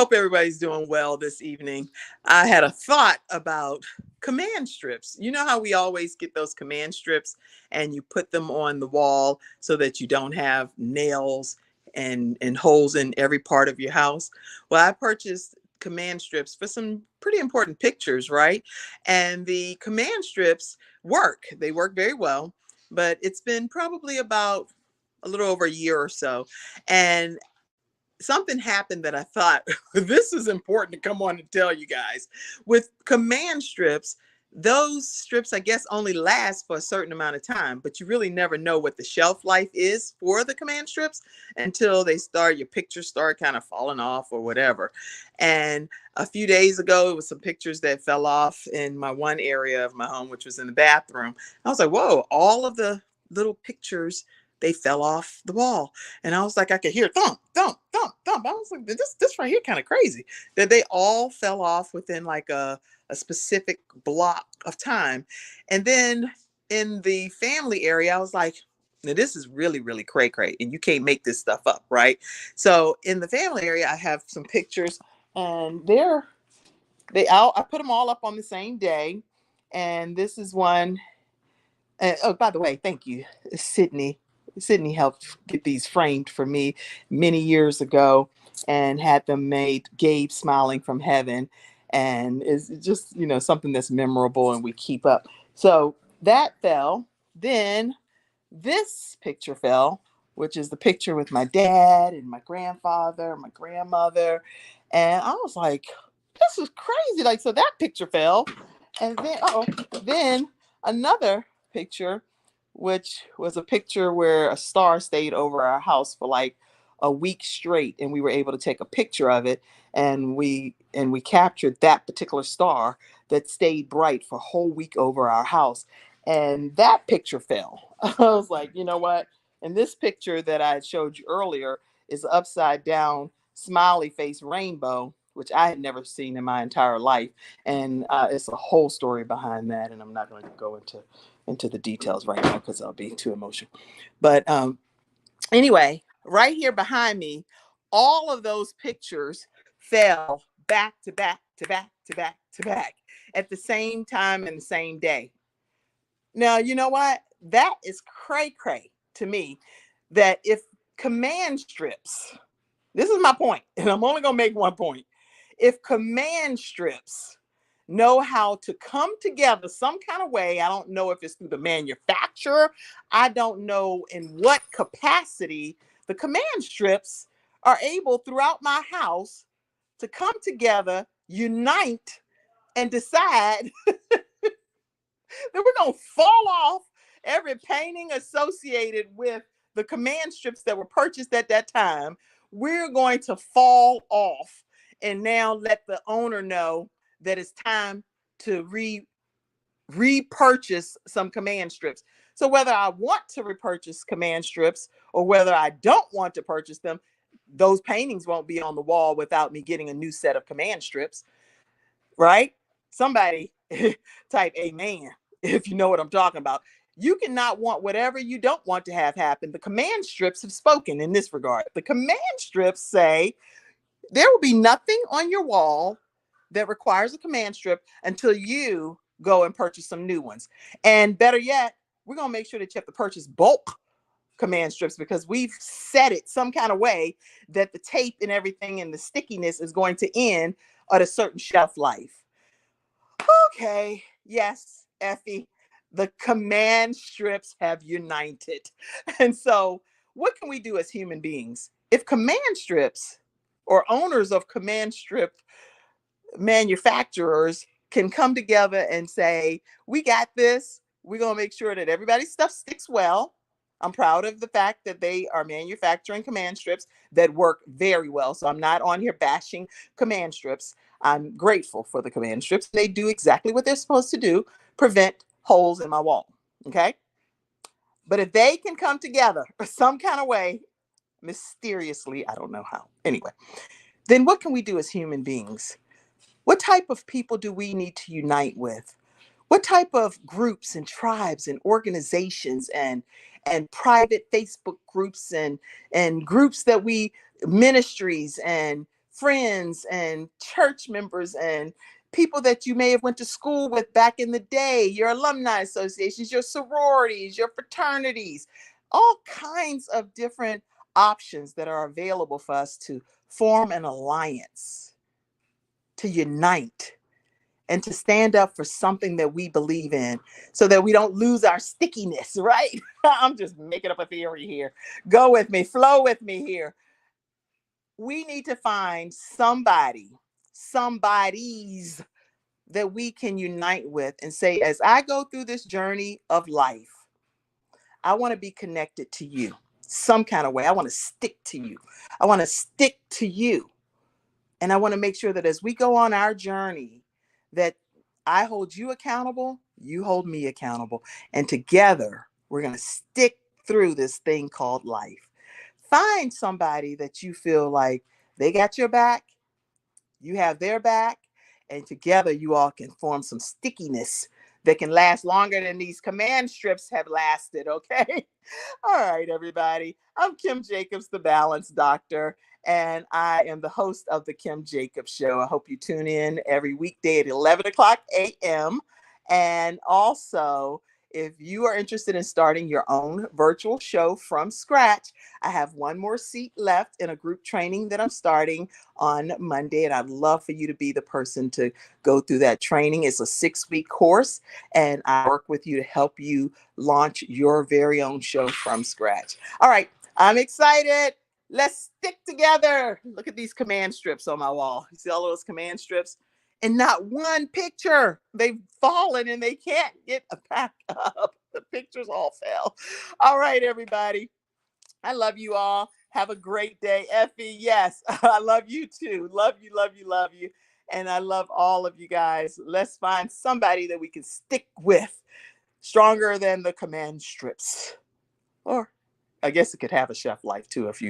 Hope everybody's doing well this evening. I had a thought about command strips. You know how we always get those command strips and you put them on the wall so that you don't have nails and holes in every part of your house? Well, I purchased command strips for some pretty important pictures, right? And the command strips work. They work very well, but it's been probably about a little over a year or so. And something happened that I thought this is important to come on and tell you guys. With command strips, those strips, I guess, only last for a certain amount of time, but you really never know what the shelf life is for the command strips until your pictures start kind of falling off or whatever. And a few days ago, it was some pictures that fell off in my one area of my home, which was in the bathroom. I was like, whoa, all of the little pictures, they fell off the wall. And I was like, I could hear thump, thump, thump, thump. I was like, this right here kind of crazy that they all fell off within like a specific block of time. And then in the family area, I was like, now this is really, really cray cray, and you can't make this stuff up, right? So in the family area, I have some pictures, and I put them all up on the same day. And this is one. And, oh, by the way, thank you, Sydney. Sydney helped get these framed for me many years ago and had them made. Gabe smiling from heaven, and it's just something that's memorable and we keep up. So that fell. Then this picture fell, which is the picture with my dad and my grandfather, my grandmother, and I was like, "This is crazy!" Like, so that picture fell, and then another picture, which was a picture where a star stayed over our house for like a week straight, and we were able to take a picture of it, and we captured that particular star that stayed bright for a whole week over our house. And that picture fell. I was like, you know what? And this picture that I had showed you earlier is upside down smiley face rainbow, which I had never seen in my entire life. And it's a whole story behind that, and I'm not going to go into the details right now because I'll be too emotional. But anyway, right here behind me, all of those pictures fell back to back to back to back to back at the same time and the same day. Now, you know what? That is cray cray to me, that if command strips, this is my point, and I'm only going to make one point. If command strips know how to come together some kind of way, I don't know if it's through the manufacturer, I don't know in what capacity the command strips are able throughout my house to come together, unite, and decide that we're going to fall off every painting associated with the command strips that were purchased at that time. We're going to fall off and now let the owner know that it's time to repurchase some command strips. So whether I want to repurchase command strips or whether I don't want to purchase them, those paintings won't be on the wall without me getting a new set of command strips, right? Somebody type amen if you know what I'm talking about. You cannot want whatever you don't want to have happen. The command strips have spoken in this regard. The command strips say there will be nothing on your wall that requires a command strip until you go and purchase some new ones. And better yet, we're going to make sure that you have to purchase bulk command strips because we've set it some kind of way that the tape and everything and the stickiness is going to end at a certain shelf life. Okay, yes, Effie, the command strips have united. And so what can we do as human beings? If command strips or owners of command strip manufacturers can come together and say, we got this, we're going to make sure that everybody's stuff sticks well. I'm proud of the fact that they are manufacturing command strips that work very well. So I'm not on here bashing command strips. I'm grateful for the command strips. They do exactly what they're supposed to do, prevent holes in my wall. Okay. But if they can come together some kind of way, mysteriously, I don't know how. Anyway, then what can we do as human beings? What type of people do we need to unite with? What type of groups and tribes and organizations and private Facebook groups and groups that we ministries and friends and church members and people that you may have went to school with back in the day, your alumni associations, your sororities, your fraternities, all kinds of different options that are available for us to form an alliance, to unite, and to stand up for something that we believe in so that we don't lose our stickiness, right? I'm just making up a theory here. Go with me, flow with me here. We need to find somebodies that we can unite with and say, as I go through this journey of life, I want to be connected to you some kind of way. I want to stick to you. I want to stick to you. And I want to make sure that as we go on our journey, that I hold you accountable, you hold me accountable. And together, we're going to stick through this thing called life. Find somebody that you feel like they got your back, you have their back, and together you all can form some stickiness that can last longer than these command strips have lasted, okay? All right, everybody. I'm Kim Jacobs, the Balance Doctor, and I am the host of The Kim Jacobs Show. I hope you tune in every weekday at 11 o'clock a.m. And also, if you are interested in starting your own virtual show from scratch, I have one more seat left in a group training that I'm starting on Monday. And I'd love for you to be the person to go through that training. It's a 6-week course, and I work with you to help you launch your very own show from scratch. All right, I'm excited. Let's stick together. Look at these command strips on my wall. You see all those command strips? And not one picture. They've fallen and they can't get back up. The pictures all fell. All right, everybody. I love you all. Have a great day. Effie, yes, I love you too. Love you, love you, love you. And I love all of you guys. Let's find somebody that we can stick with, stronger than the command strips. Or I guess it could have a shelf life too. If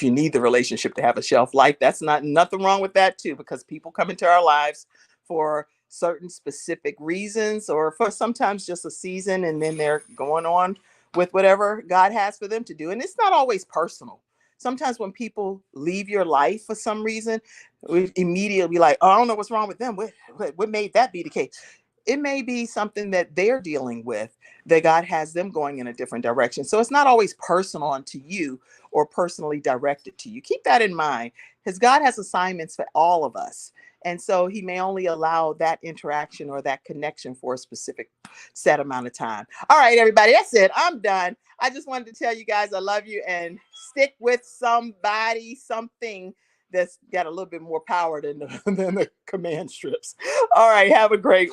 you need the relationship to have a shelf life, that's not nothing wrong with that too, because people come into our lives for certain specific reasons or for sometimes just a season, and then they're going on with whatever God has for them to do. And it's not always personal. Sometimes when people leave your life for some reason, we immediately be like, oh, I don't know what's wrong with them. What made that be the case? It may be something that they're dealing with, that God has them going in a different direction. So it's not always personal unto you or personally directed to you. Keep that in mind, because God has assignments for all of us. And so he may only allow that interaction or that connection for a specific set amount of time. All right, everybody, that's it. I'm done. I just wanted to tell you guys I love you, and stick with somebody, something that's got a little bit more power than the command strips. All right, have a great